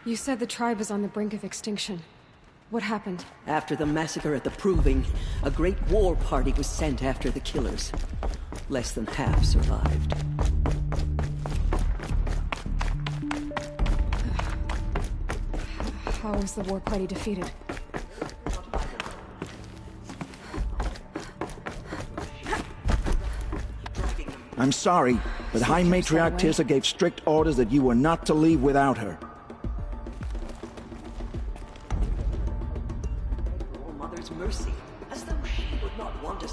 You said the tribe was on the brink of extinction. What happened? After the massacre at the Proving, a great war party was sent after the killers. Less than half survived. How was the war party defeated? I'm sorry, but High Matriarch Teersa gave strict orders that you were not to leave without her. All Mother's mercy, as though she would not want us.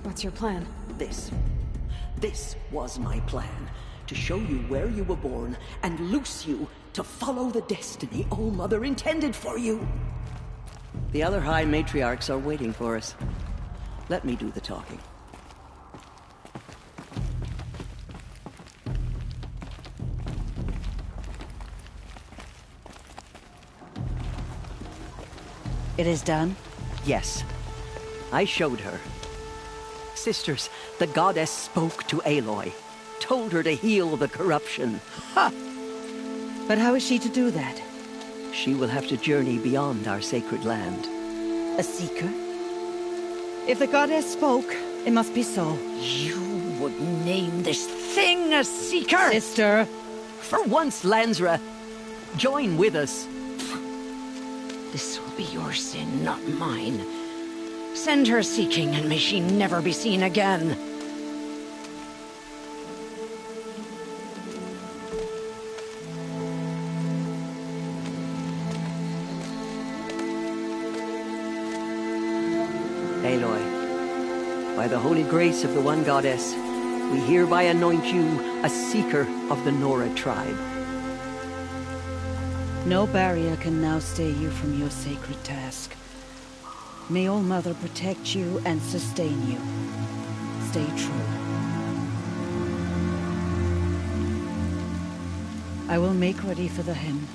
What's your plan? This was my plan. To show you where you were born, and loose you to follow the destiny All Mother intended for you. The other High Matriarchs are waiting for us. Let me do the talking. It is done? Yes. I showed her. Sisters, the goddess spoke to Aloy. Told her to heal the corruption. Ha! But how is she to do that? She will have to journey beyond our sacred land. A seeker? If the goddess spoke, it must be so. You would name this thing a seeker? Sister! For once, Lansra, join with us. This will be your sin, not mine. Send her seeking, and may she never be seen again. Aloy, by the holy grace of the One Goddess, we hereby anoint you a seeker of the Nora tribe. No barrier can now stay you from your sacred task. May All Mother protect you and sustain you. Stay true. I will make ready for the hymn.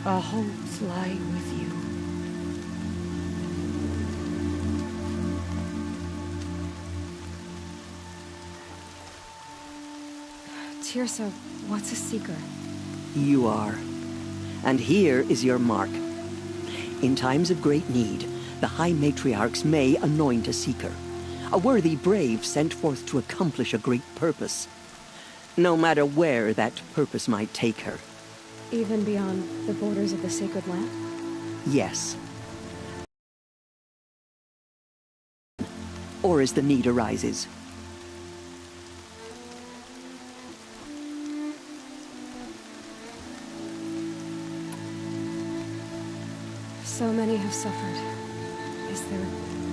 Our hopes lie with you. Teersa, what's a seeker? You are. And here is your mark. In times of great need, the High Matriarchs may anoint a seeker. A worthy brave sent forth to accomplish a great purpose. No matter where that purpose might take her. Even beyond the borders of the sacred land? Yes. Or as the need arises. So many have suffered. Is there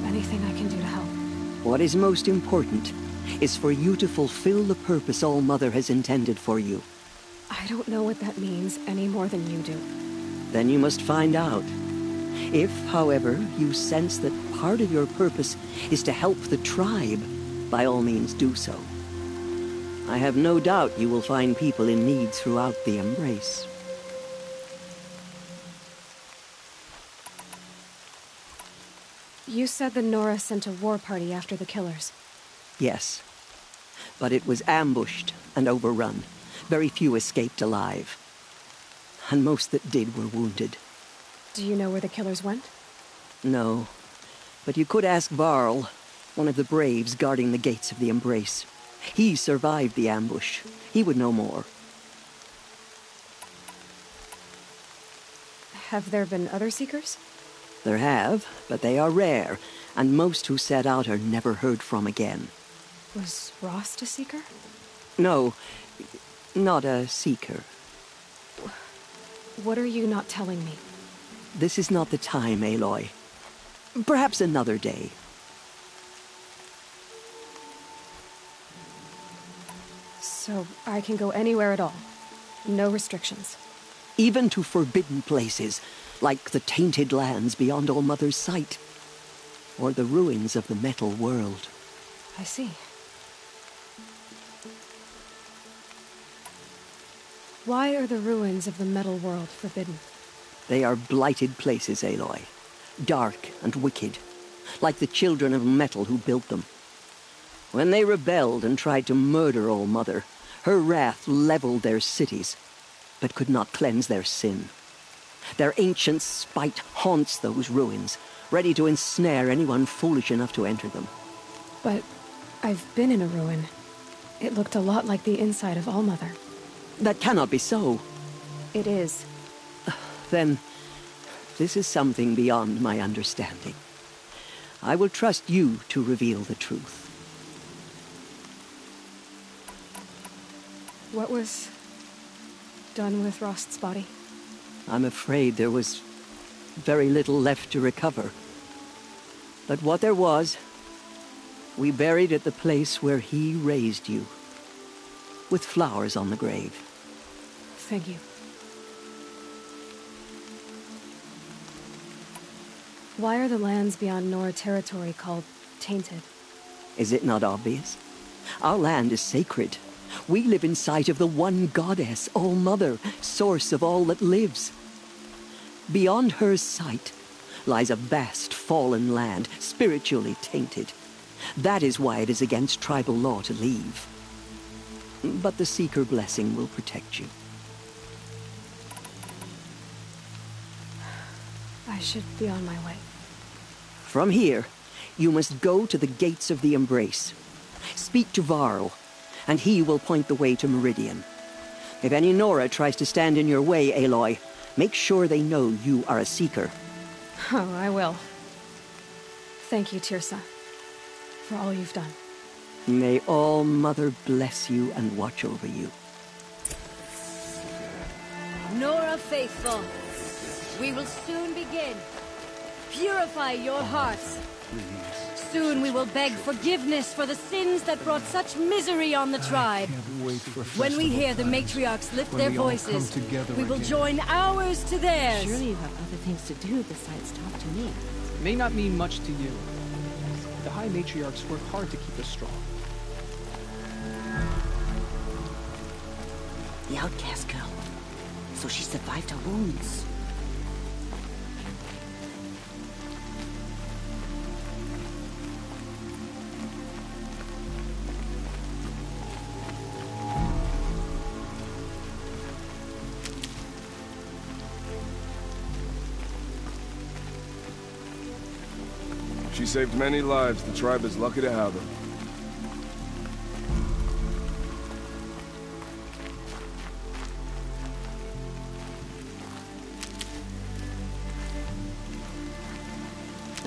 anything I can do to help? What is most important is for you to fulfill the purpose All Mother has intended for you. I don't know what that means any more than you do. Then you must find out. If, however, you sense that part of your purpose is to help the tribe, by all means do so. I have no doubt you will find people in need throughout the Embrace. You said the Nora sent a war party after the killers. Yes. But it was ambushed and overrun. Very few escaped alive. And most that did were wounded. Do you know where the killers went? No. But you could ask Varl, one of the braves guarding the gates of the Embrace. He survived the ambush. He would know more. Have there been other Seekers? There have, but they are rare, and most who set out are never heard from again. Was Rost a Seeker? No, not a Seeker. What are you not telling me? This is not the time, Aloy. Perhaps another day. So I can go anywhere at all? No restrictions? Even to forbidden places, like the tainted lands beyond All Mother's sight, or the ruins of the metal world. I see. Why are the ruins of the metal world forbidden? They are blighted places, Aloy. dark and wicked, like the children of metal who built them. When they rebelled and tried to murder All Mother, her wrath leveled their cities, but could not cleanse their sin. Their ancient spite haunts those ruins, ready to ensnare anyone foolish enough to enter them. But I've been in a ruin. It looked a lot like the inside of All Mother. That cannot be so. It is. Then, this is something beyond my understanding. I will trust you to reveal the truth. What was done with Rost's body? I'm afraid there was very little left to recover. But what there was, we buried at the place where he raised you, with flowers on the grave. Thank you. Why are the lands beyond Nora territory called tainted? Is it not obvious? Our land is sacred. We live in sight of the one goddess, All Mother, source of all that lives. Beyond her sight lies a vast fallen land, spiritually tainted. That is why it is against tribal law to leave. But the Seeker blessing will protect you. I should be on my way. From here, you must go to the Gates of the Embrace. Speak to Varl, and he will point the way to Meridian. If any Nora tries to stand in your way, Aloy, make sure they know you are a Seeker. Oh, I will. Thank you, Teersa, for all you've done. May All Mother bless you and watch over you. Nora faithful, we will soon begin. Purify your hearts. Soon we will beg forgiveness for the sins that brought such misery on the tribe. When we hear the matriarchs lift their voices, we will join ours to theirs. Surely you have other things to do besides talk to me. It may not mean much to you. The High Matriarchs work hard to keep us strong. The outcast girl. So she survived her wounds. She saved many lives. The tribe is lucky to have her.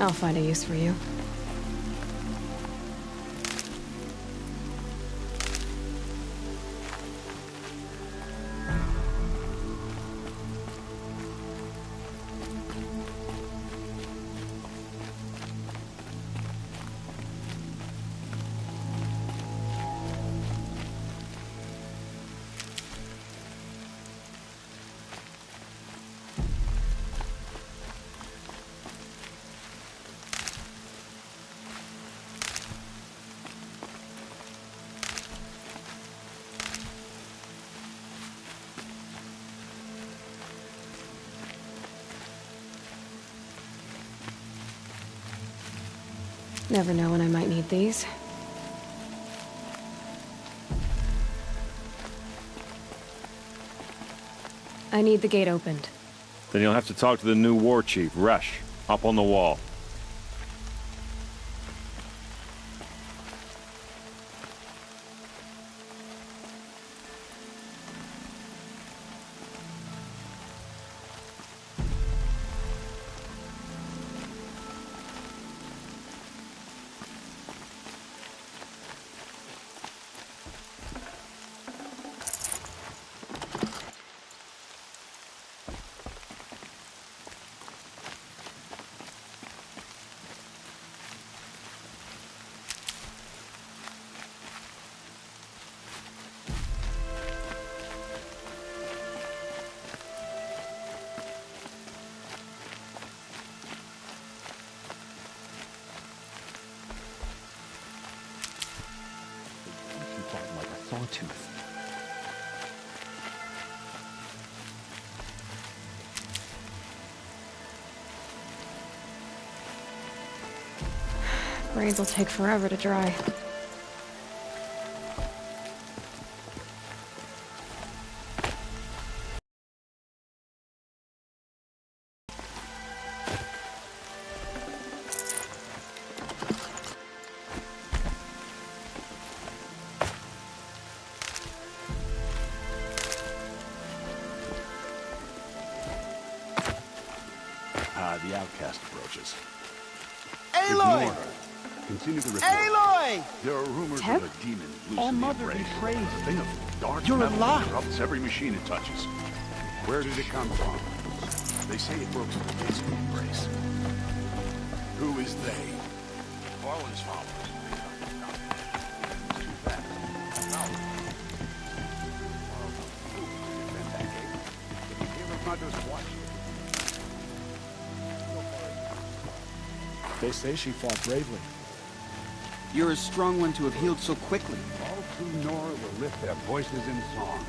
I'll find a use for you. Never know when I might need these. I need the gate opened. Then you'll have to talk to the new war chief, Resh, up on the wall. Like a sawtooth. Rains will take forever to dry. The outcast approaches. Aloy! Continue the report. Aloy! There are rumors Teb? of a demon loose All in the Mother be Embrace. praised. A thing of dark You're metal alive. corrupts every machine it touches. Where did it come from? They say it broke through the gates of the Embrace. Who is they? Farland's followers. Too bad. Now, Here of Mother's watch. They say she fought bravely. You're a strong one to have healed so quickly. All true Nora will lift their voices in song.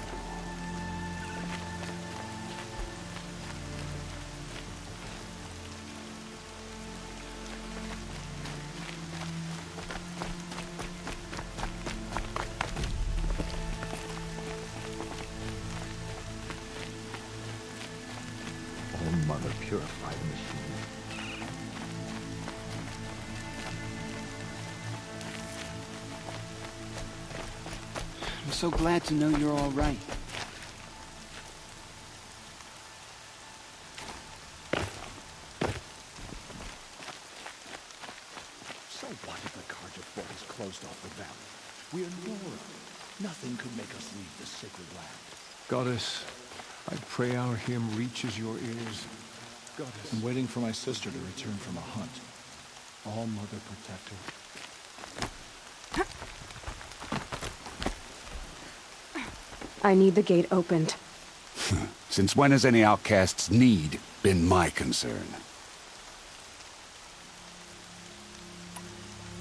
Oh, Mother, purify the machine. I'm so glad to know you're all right. So what if the Carja fort is closed off the valley? We're Nora. Nothing could make us leave the sacred land. Goddess, I pray our hymn reaches your ears. Goddess. I'm waiting for my sister to return from a hunt. All Mother Protector. I need the gate opened. Since when has any outcast's need been my concern?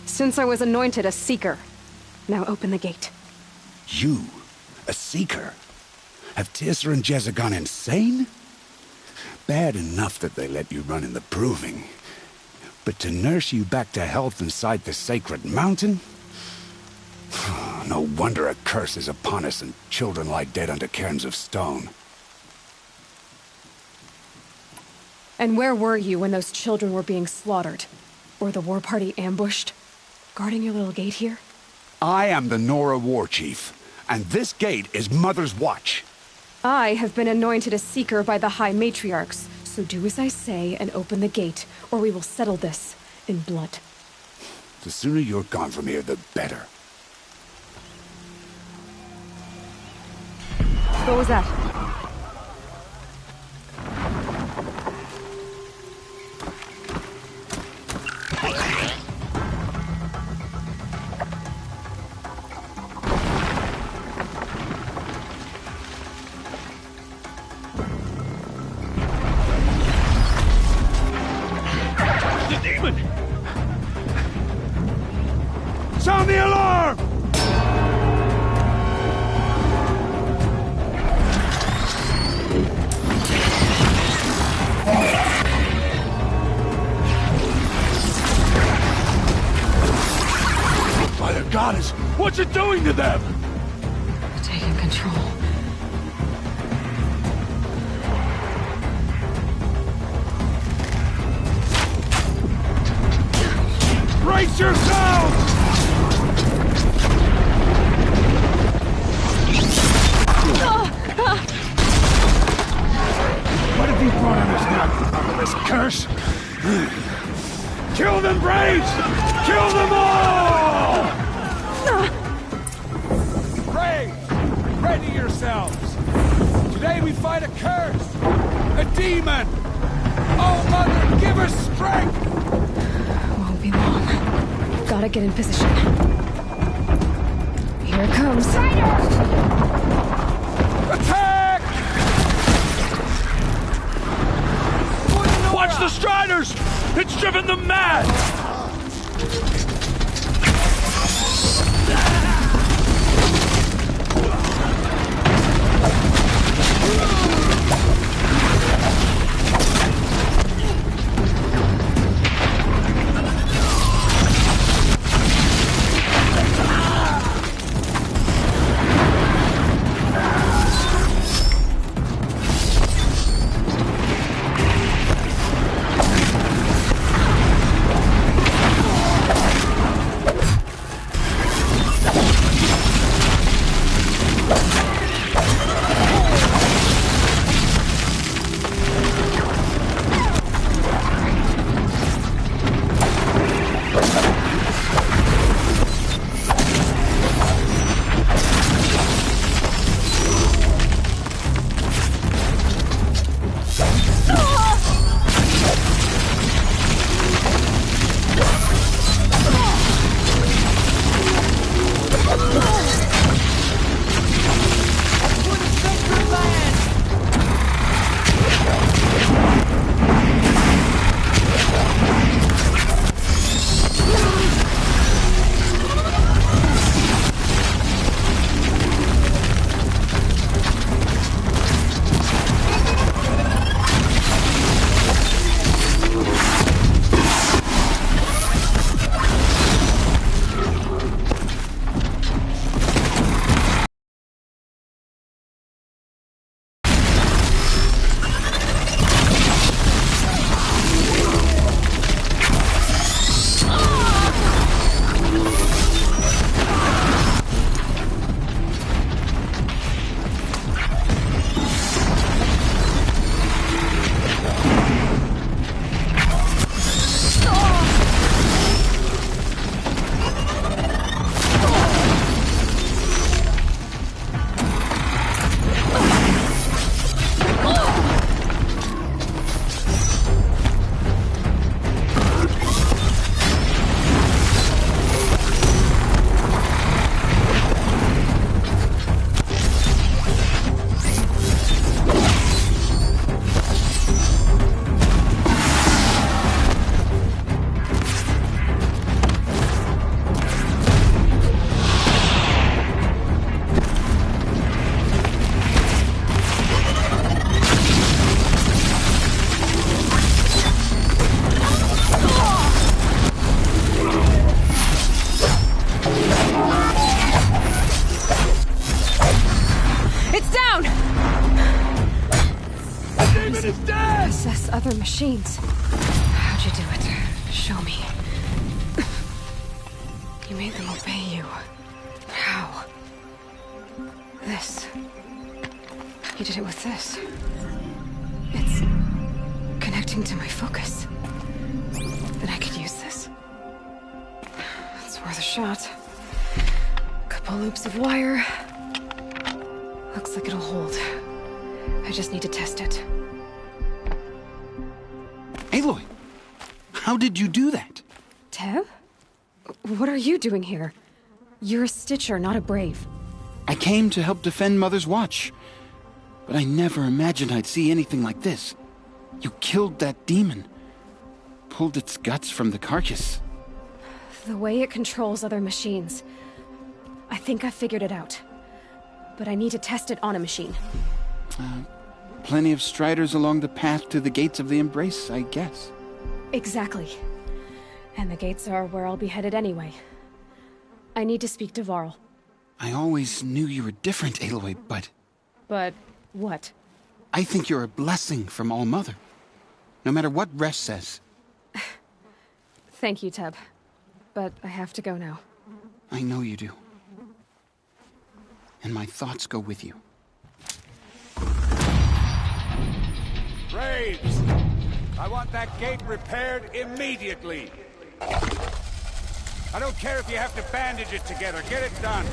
Since I was anointed a Seeker. Now open the gate. You, a Seeker? Have Teersa and Jezza gone insane? Bad enough that they let you run in the Proving. But to nurse you back to health inside the Sacred Mountain? No wonder a curse is upon us and children lie dead under cairns of stone. And where were you when those children were being slaughtered? Or the war party ambushed? Guarding your little gate here? I am the Nora War Chief, and this gate is Mother's watch. I have been anointed a Seeker by the High Matriarchs, so do as I say and open the gate, or we will settle this in blood. The sooner you're gone from here, the better. What was that? The demon! Sound the alarm! By the goddess, what's it doing to them? Taking control. Brace yourselves! What have you brought on us now, this curse? Kill them, Braves! Kill them all! Braves, ready yourselves! Today we fight a curse! A demon! Oh, Mother, give us strength! Won't be long. Gotta get in position. Here it comes. Attack! Watch the Striders! It's driven them mad! Other machines. How'd you do it? Show me. You made them obey you. How? This. You did it with this. It's connecting to my focus. Then I could use this. It's worth a shot. Couple loops of wire. Looks like it'll hold. I just need to test it. Aloy! How did you do that? Teb? What are you doing here? You're a Stitcher, not a Brave. I came to help defend Mother's Watch. But I never imagined I'd see anything like this. You killed that demon. Pulled its guts from the carcass. The way it controls other machines. I think I figured it out. But I need to test it on a machine. Plenty of Striders along the path to the Gates of the Embrace, I guess. Exactly. And the gates are where I'll be headed anyway. I need to speak to Varl. I always knew you were different, Aloy, but... But what? I think you're a blessing from All-Mother. No matter what Resh says. Thank you, Teb. But I have to go now. I know you do. And my thoughts go with you. Braves! I want that gate repaired immediately. I don't care if you have to bandage it together. Get it done.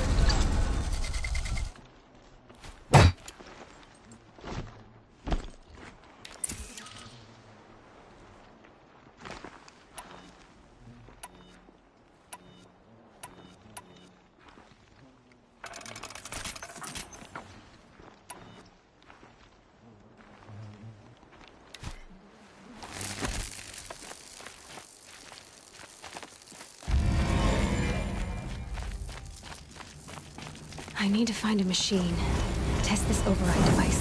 I need to find a machine. Test this override device.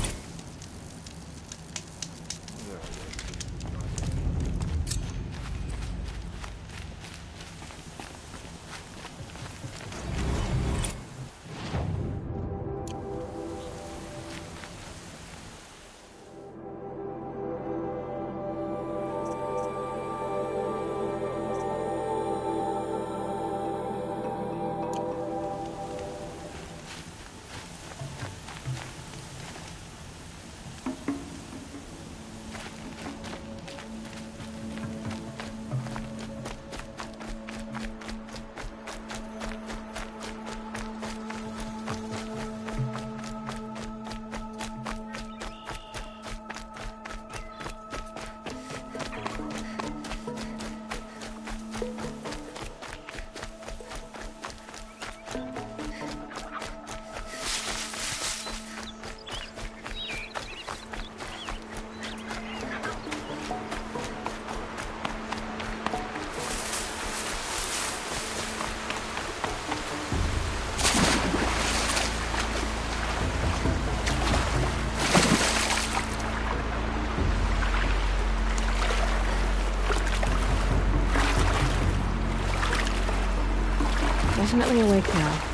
definitely awake now.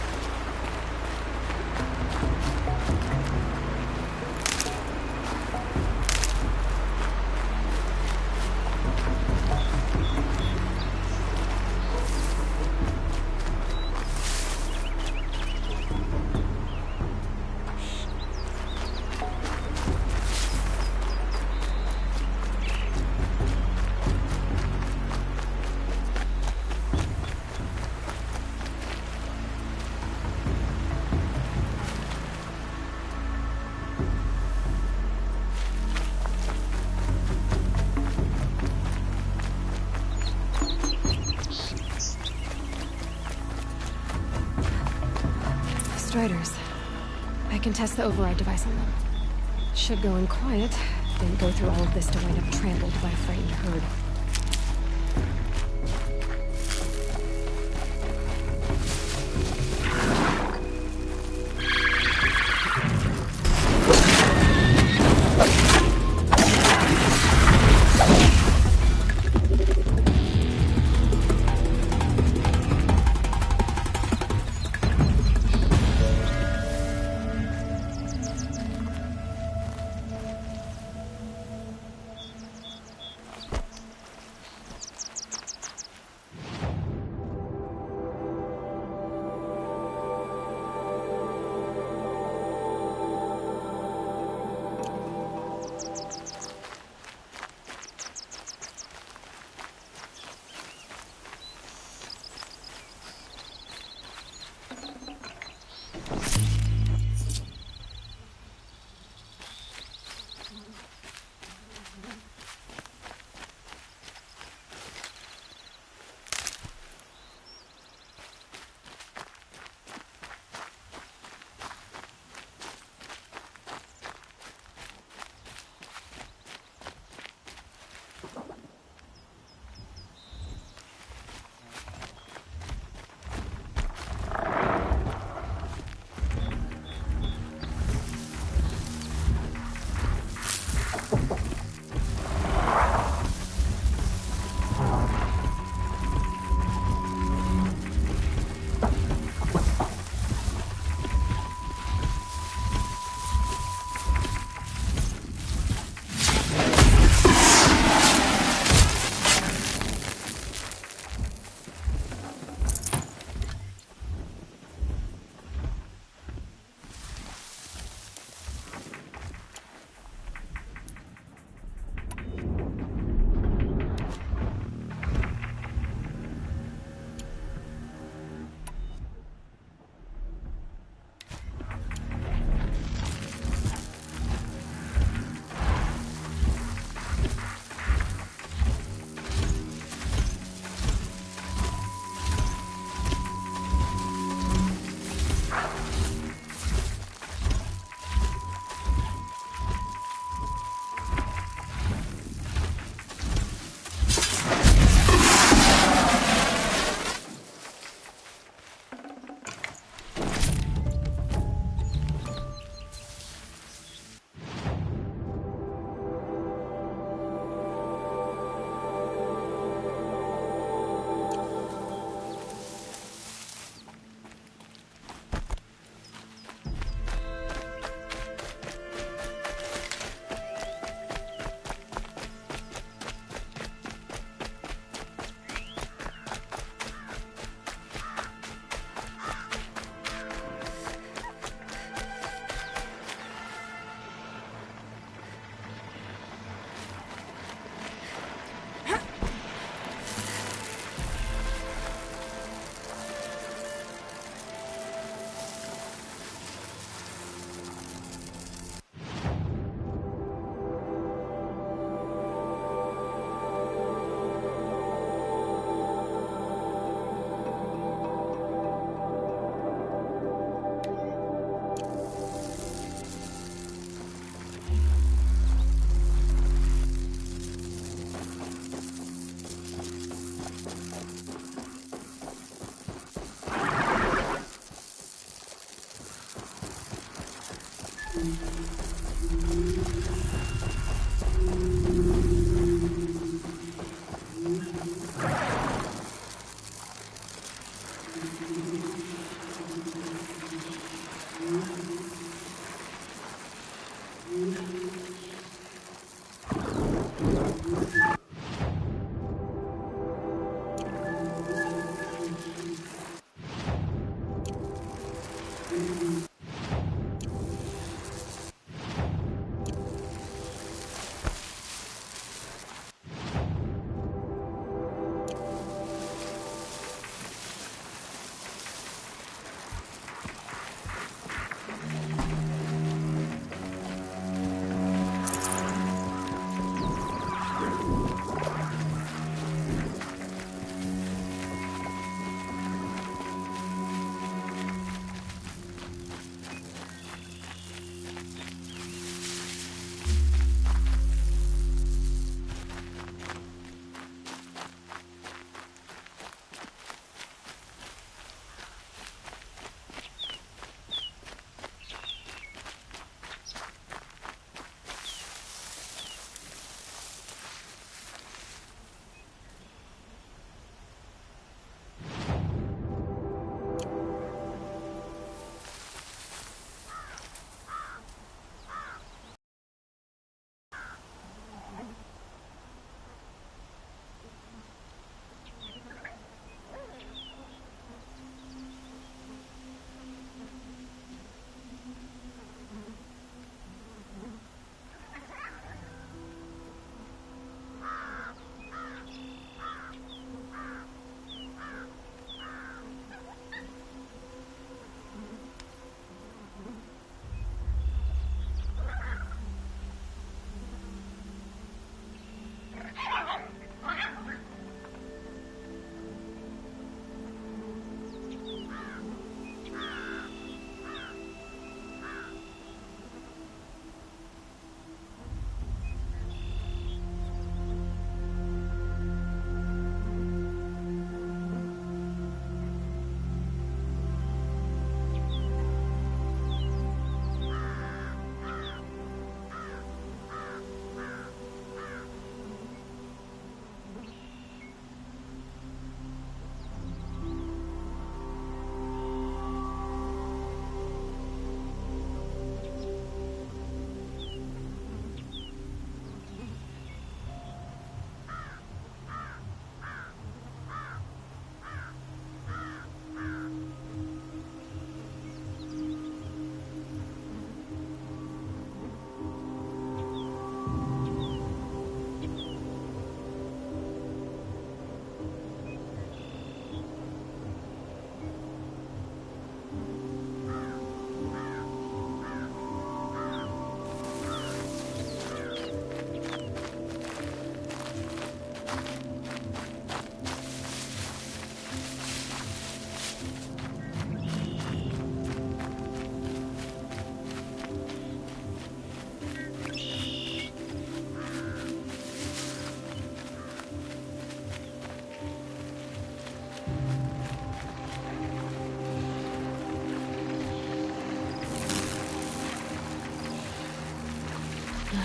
Striders. I can test the override device on them. Should go in quiet, then go through all of this to wind up trampled by a frightened herd.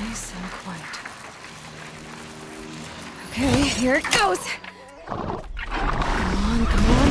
Nice and quiet. Okay, here it goes! Come on, come on.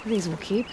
These will keep.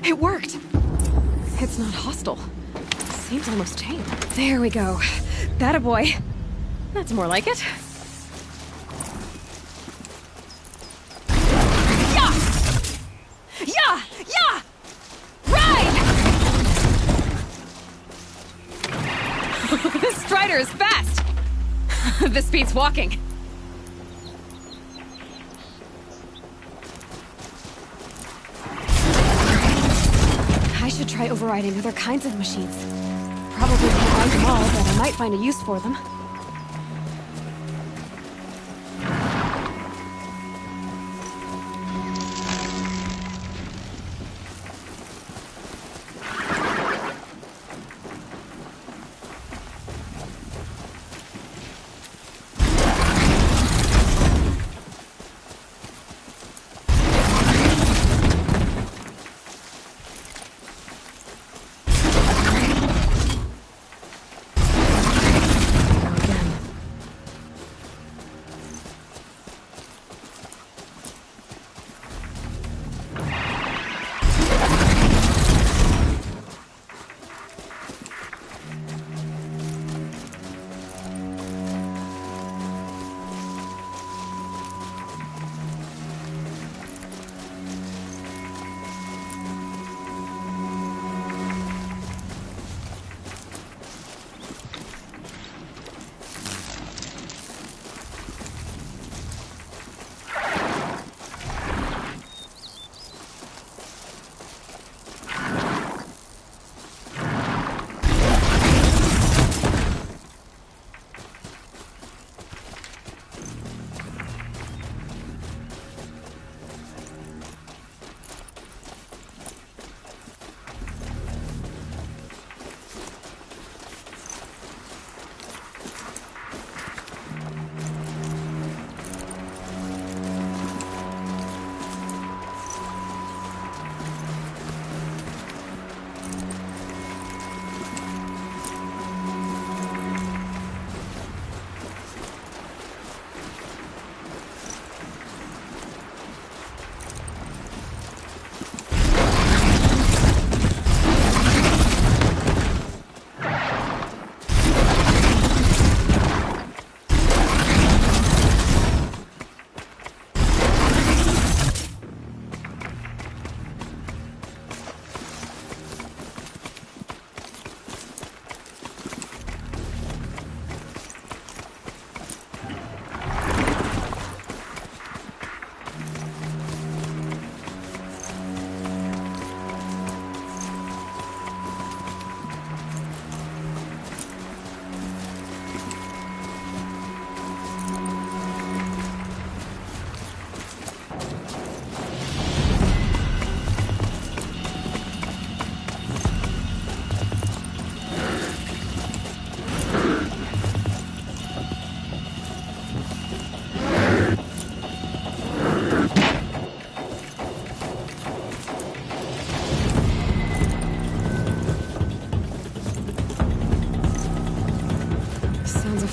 It worked! It's not hostile. Seems almost tame. There we go. That a boy. That's more like it. Yeah! Yeah! Yeah! Ride! This Strider is fast! This beats walking. I should try overriding other kinds of machines. Probably can't find them all, but I might find a use for them.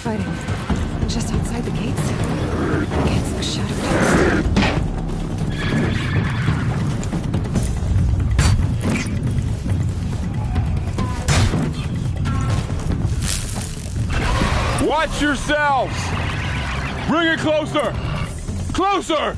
fighting. Just outside the gates. Against the Shadow Dance. Watch yourselves! Bring it closer! Closer!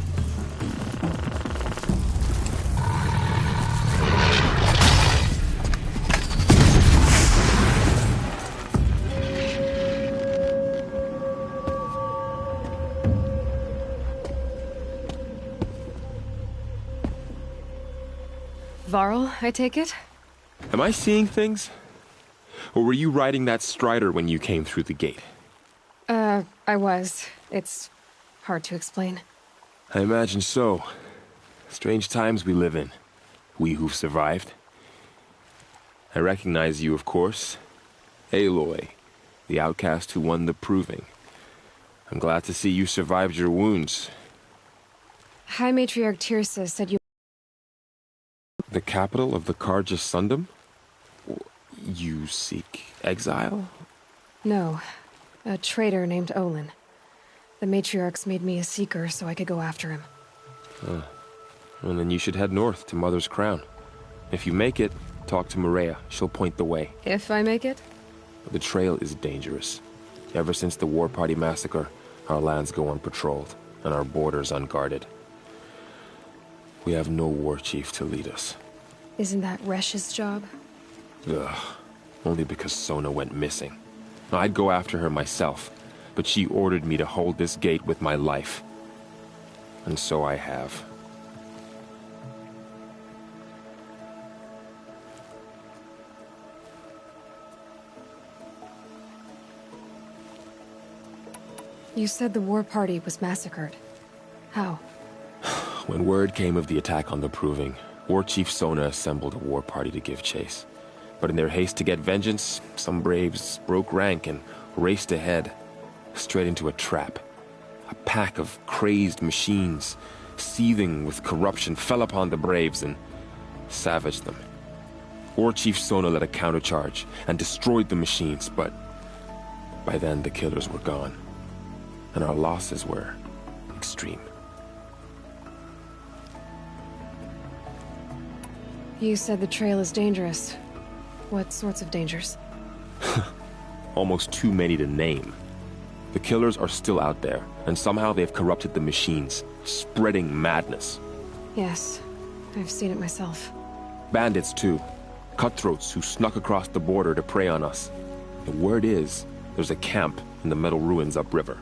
Varl, I take it? Am I seeing things? Or were you riding that strider when you came through the gate? I was. It's hard to explain. I imagine so. Strange times we live in. We who've survived. I recognize you, of course. Aloy, the outcast who won the proving. I'm glad to see you survived your wounds. High Matriarch Tirsa said you... The capital of the Carja Sundom? You seek exile? No. A traitor named Olin. The Matriarchs made me a seeker so I could go after him. Well, then you should head north to Mother's Crown. If you make it, talk to Maria. She'll point the way. If I make it? The trail is dangerous. Ever since the War Party massacre, our lands go unpatrolled, and our borders unguarded. We have no war chief to lead us. Isn't that Resh's job? Ugh. Only because Sona went missing. I'd go after her myself, but she ordered me to hold this gate with my life. And so I have. You said the War Party was massacred. How? When word came of the attack on the Proving, War Chief Sona assembled a war party to give chase. But in their haste to get vengeance, some braves broke rank and raced ahead, straight into a trap. A pack of crazed machines, seething with corruption, fell upon the braves and savaged them. War Chief Sona led a countercharge and destroyed the machines, but by then the killers were gone, and our losses were extreme. You said the trail is dangerous. What sorts of dangers? Almost too many to name. The killers are still out there, and somehow they've corrupted the machines, spreading madness. Yes, I've seen it myself. Bandits, too. Cutthroats who snuck across the border to prey on us. The word is, there's a camp in the metal ruins upriver.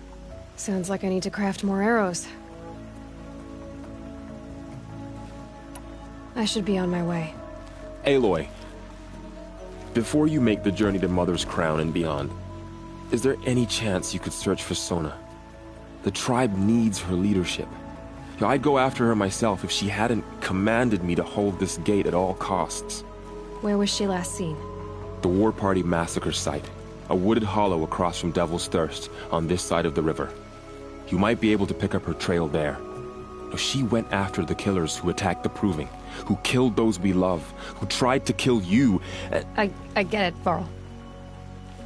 Sounds like I need to craft more arrows. I should be on my way. Aloy, before you make the journey to Mother's Crown and beyond, is there any chance you could search for Sona? The tribe needs her leadership. I'd go after her myself if she hadn't commanded me to hold this gate at all costs. Where was she last seen? The War Party massacre site. A wooded hollow across from Devil's Thirst, on this side of the river. You might be able to pick up her trail there. She went after the killers who attacked the Proving, who killed those we love, who tried to kill you. I get it, Varl.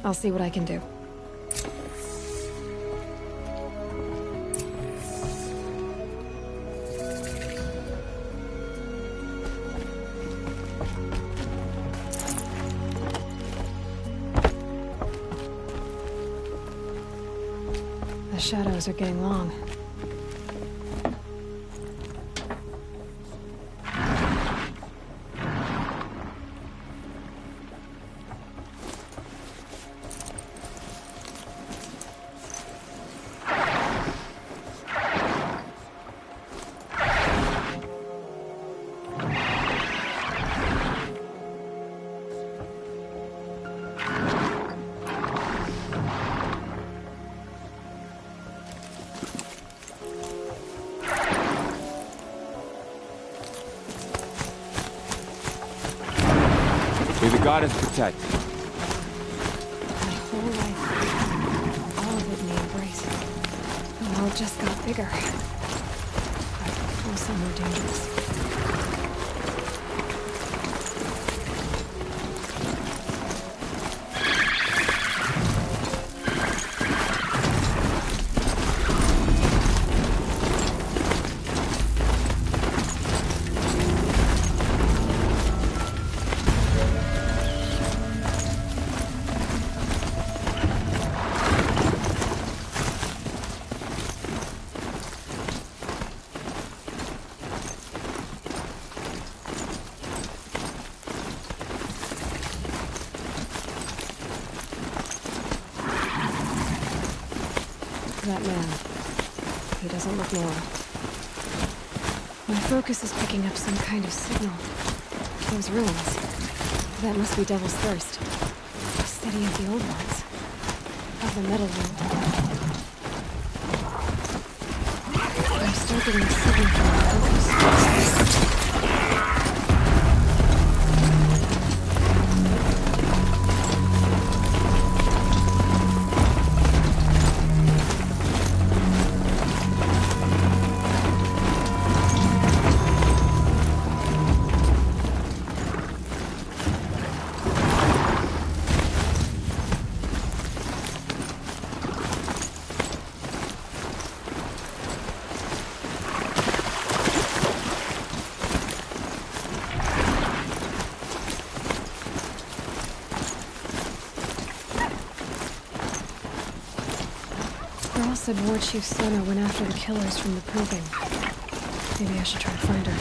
I'll see what I can do. The shadows are getting long. May the goddess protect. My whole life, all of it in the embrace. The world just got bigger. But also more dangerous. That man. He doesn't look normal. My focus is picking up some kind of signal. Those ruins. That must be Devil's Thirst. A study of the old ones. Of the metal world. I'm still getting a signal from my focus. Girl said War Chief Sona went after the killers from the Proving. Maybe I should try to find her.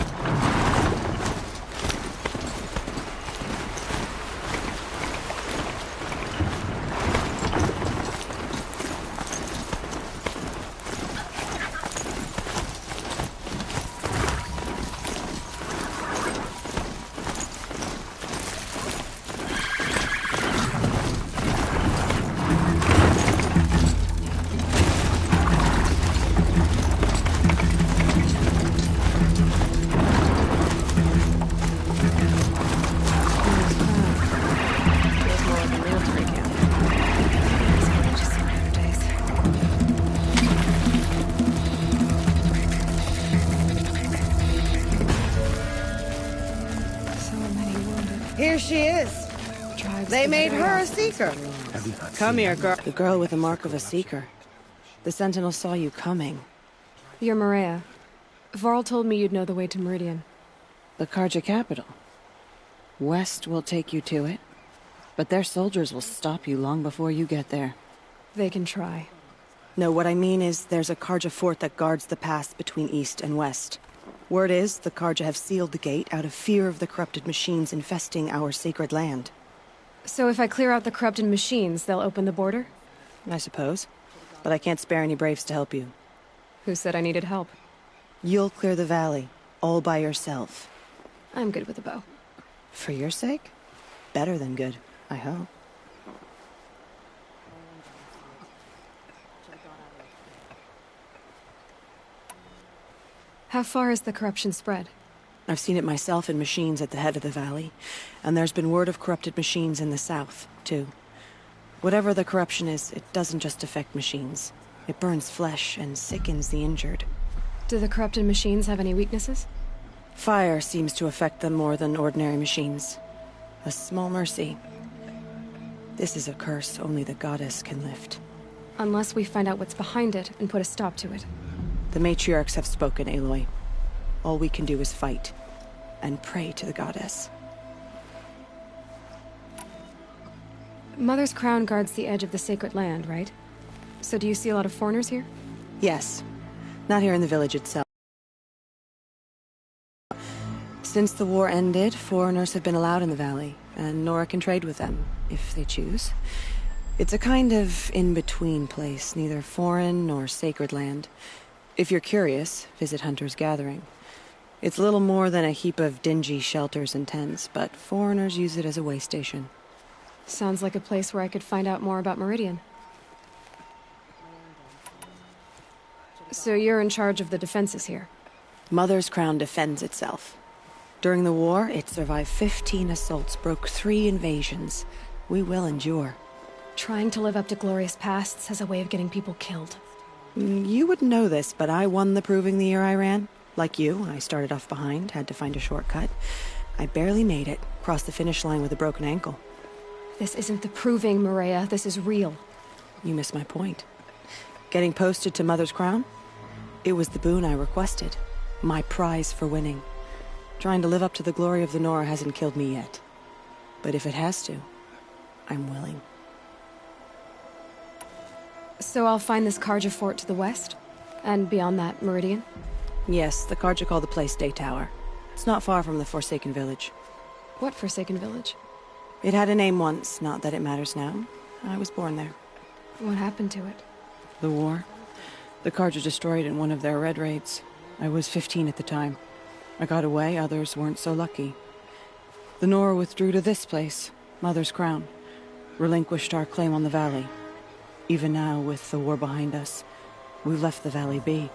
Here she is. They made her a Seeker. Come here, girl. The girl with the mark of a Seeker. The Sentinel saw you coming. You're Maria. Varl told me you'd know the way to Meridian. The Carja capital. West will take you to it, but their soldiers will stop you long before you get there. They can try. No, what I mean is there's a Carja fort that guards the pass between East and West. Word is, the Carja have sealed the gate out of fear of the corrupted machines infesting our sacred land. So if I clear out the corrupted machines, they'll open the border? I suppose. But I can't spare any braves to help you. Who said I needed help? You'll clear the valley, all by yourself. I'm good with a bow. For your sake? Better than good, I hope. How far has the corruption spread? I've seen it myself in machines at the head of the valley, and there's been word of corrupted machines in the south, too. Whatever the corruption is, it doesn't just affect machines. It burns flesh and sickens the injured. Do the corrupted machines have any weaknesses? Fire seems to affect them more than ordinary machines. A small mercy. This is a curse only the goddess can lift. Unless we find out what's behind it and put a stop to it. The matriarchs have spoken, Aloy. All we can do is fight, and pray to the goddess. Mother's crown guards the edge of the sacred land, right? So do you see a lot of foreigners here? Yes. Not here in the village itself. Since the war ended, foreigners have been allowed in the valley, and Nora can trade with them, if they choose. It's a kind of in-between place, neither foreign nor sacred land. If you're curious, visit Hunter's Gathering. It's little more than a heap of dingy shelters and tents, but foreigners use it as a way station. Sounds like a place where I could find out more about Meridian. So you're in charge of the defenses here? Mother's Crown defends itself. During the war, it survived 15 assaults, broke 3 invasions. We will endure. Trying to live up to glorious pasts has a way of getting people killed. You wouldn't know this, but I won the Proving the year I ran. Like you, I started off behind, had to find a shortcut. I barely made it, crossed the finish line with a broken ankle. This isn't the Proving, Maria. This is real. You missed my point. Getting posted to Mother's Crown? It was the boon I requested. My prize for winning. Trying to live up to the glory of the Nora hasn't killed me yet. But if it has to, I'm willing. So I'll find this Carja fort to the west? And beyond that, Meridian? Yes, the Carja call the place Day Tower. It's not far from the Forsaken Village. What Forsaken Village? It had a name once, not that it matters now. I was born there. What happened to it? The war. The cards are destroyed in one of their red raids. I was 15 at the time. I got away, others weren't so lucky. The Nora withdrew to this place, Mother's Crown. Relinquished our claim on the valley. Even now, with the war behind us, we've left the valley be.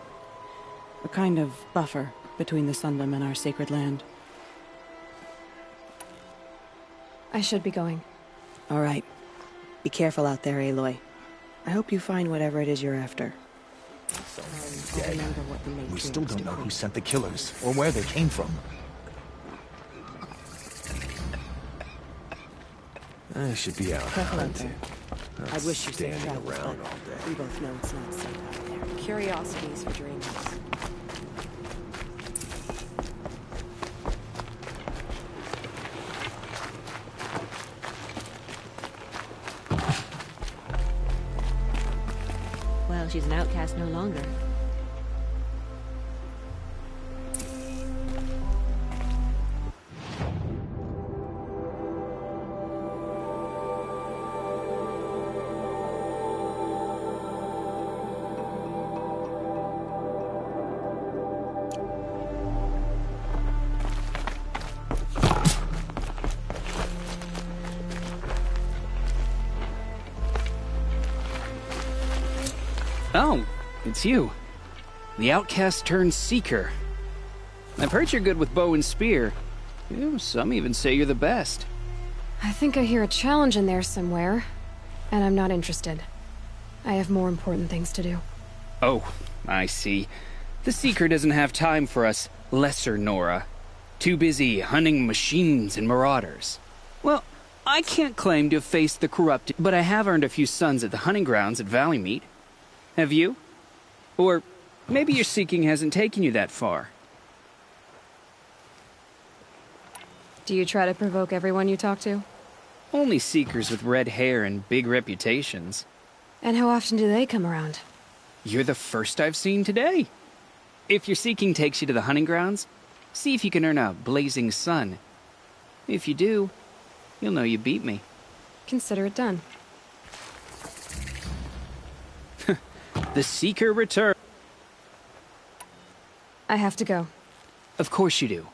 A kind of buffer between the Sundom and our sacred land. I should be going. All right. Be careful out there, Aloy. I hope you find whatever it is you're after. Dead. We still don't know who sent the killers, or where they came from. I should be out hunting. I wish you safe standing travels, around but all day. we both know it's not safe out there. Curiosities for dreamers. Well, she's an outcast no longer. Oh, it's you. The outcast turned seeker. I've heard you're good with bow and spear. Some even say you're the best. I think I hear a challenge in there somewhere, and I'm not interested. I have more important things to do. Oh, I see. The seeker doesn't have time for us lesser Nora. Too busy hunting machines and marauders. Well, I can't claim to have faced the corrupted, but I have earned a few sons at the hunting grounds at Valleymeet. Have you? Or maybe your seeking hasn't taken you that far. Do you try to provoke everyone you talk to? Only seekers with red hair and big reputations. And how often do they come around? You're the first I've seen today. If your seeking takes you to the hunting grounds, see if you can earn a blazing sun. If you do, you'll know you beat me. Consider it done. The seeker return. I have to go. Of course you do.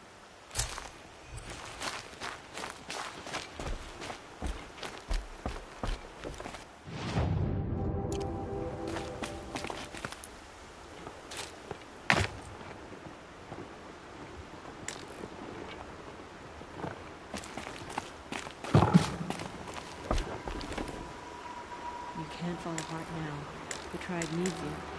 You can't fall apart now. The tribe needs you.